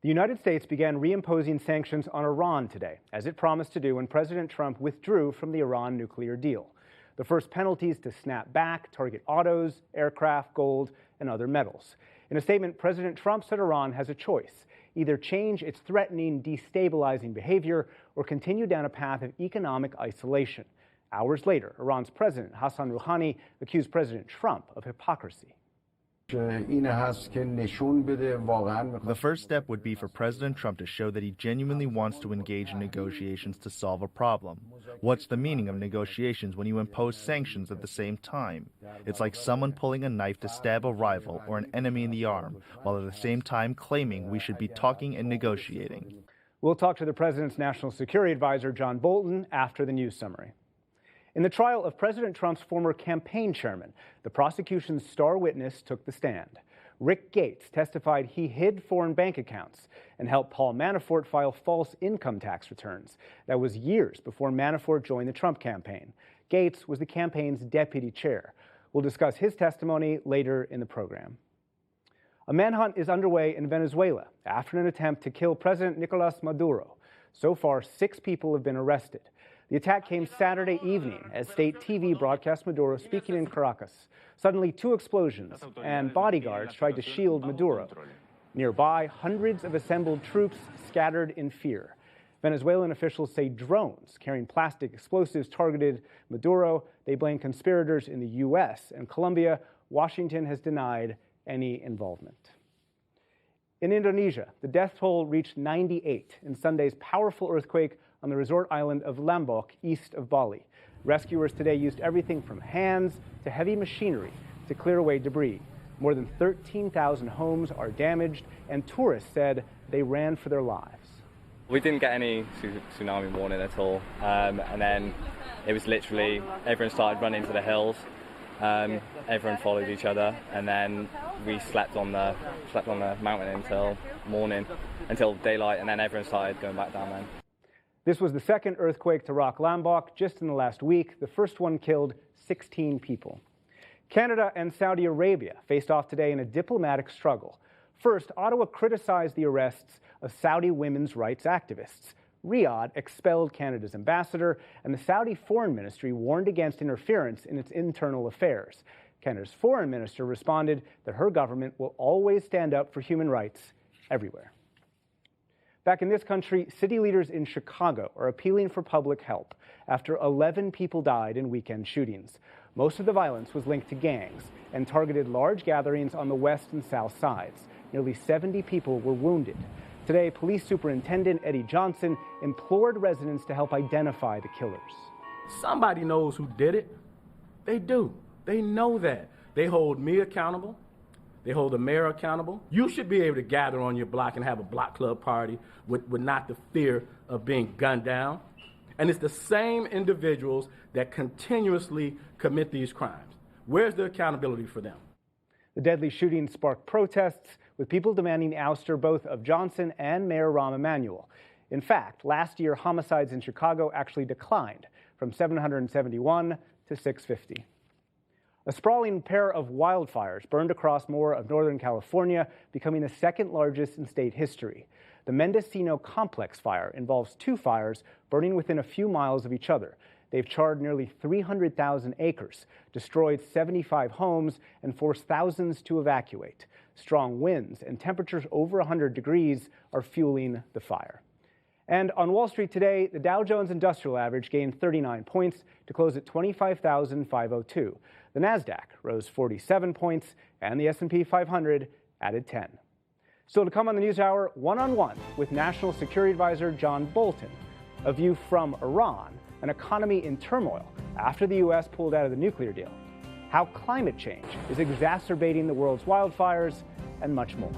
The United States began reimposing sanctions on Iran today, as it promised to do when President Trump withdrew from the Iran nuclear deal. The first penalties to snap back target autos, aircraft, gold, and other metals. In a statement, President Trump said Iran has a choice: either change its threatening, destabilizing behavior or continue down a path of economic isolation. Hours later, Iran's President Hassan Rouhani accused President Trump of hypocrisy. The first step would be for President Trump to show that he genuinely wants to engage in negotiations to solve a problem. What's the meaning of negotiations when you impose sanctions at the same time? It's like someone pulling a knife to stab a rival or an enemy in the arm, while at the same time claiming we should be talking and negotiating. We'll talk to the president's national security advisor, John Bolton, after the news summary. In the trial of President Trump's former campaign chairman, the prosecution's star witness took the stand. Rick Gates testified he hid foreign bank accounts and helped Paul Manafort file false income tax returns. That was years before Manafort joined the Trump campaign. Gates was the campaign's deputy chair. We'll discuss his testimony later in the program. A manhunt is underway in Venezuela after an attempt to kill President Nicolas Maduro. So far, 6 people have been arrested. The attack came Saturday evening as state TV broadcast Maduro speaking in Caracas. Suddenly, 2 explosions and bodyguards tried to shield Maduro. Nearby, hundreds of assembled troops scattered in fear. Venezuelan officials say drones carrying plastic explosives targeted Maduro. They blame conspirators in the U.S. and Colombia. Washington has denied any involvement. In Indonesia, the death toll reached 98 in Sunday's powerful earthquake on the resort island of Lombok, east of Bali. Rescuers today used everything from hands to heavy machinery to clear away debris. More than 13,000 homes are damaged, and tourists said they ran for their lives. We didn't get any tsunami warning at all, and then it was literally everyone started running to the hills. Everyone followed each other, and then we slept on the mountain until morning, until daylight, and then everyone started going back down then. This was the second earthquake to rock Lombok just in the last week. The first one killed 16 people. Canada and Saudi Arabia faced off today in a diplomatic struggle. First, Ottawa criticized the arrests of Saudi women's rights activists. Riyadh expelled Canada's ambassador, and the Saudi Foreign Ministry warned against interference in its internal affairs. Canada's foreign minister responded that her government will always stand up for human rights everywhere. Back in this country, city leaders in Chicago are appealing for public help after 11 people died in weekend shootings. Most of the violence was linked to gangs and targeted large gatherings on the west and south sides. Nearly 70 people were wounded. Today, Police Superintendent Eddie Johnson implored residents to help identify the killers. Somebody knows who did it. They do. They know that. They hold me accountable. They hold the mayor accountable. You should be able to gather on your block and have a block club party with not the fear of being gunned down. And it's the same individuals that continuously commit these crimes. Where's the accountability for them? The deadly shooting sparked protests, with people demanding the ouster both of Johnson and Mayor Rahm Emanuel. In fact, last year, homicides in Chicago actually declined from 771 to 650. A sprawling pair of wildfires burned across more of Northern California, becoming the second largest in state history. The Mendocino Complex fire involves 2 fires burning within a few miles of each other. They've charred nearly 300,000 acres, destroyed 75 homes, and forced thousands to evacuate. Strong winds and temperatures over 100 degrees are fueling the fire. And on Wall Street today, the Dow Jones Industrial Average gained 39 points to close at 25,502. The Nasdaq rose 47 points, and the S&P 500 added 10. Still to come on the News Hour, one-on-one with National Security Advisor John Bolton. A view from Iran, an economy in turmoil after the U.S. pulled out of the nuclear deal, how climate change is exacerbating the world's wildfires, and much more.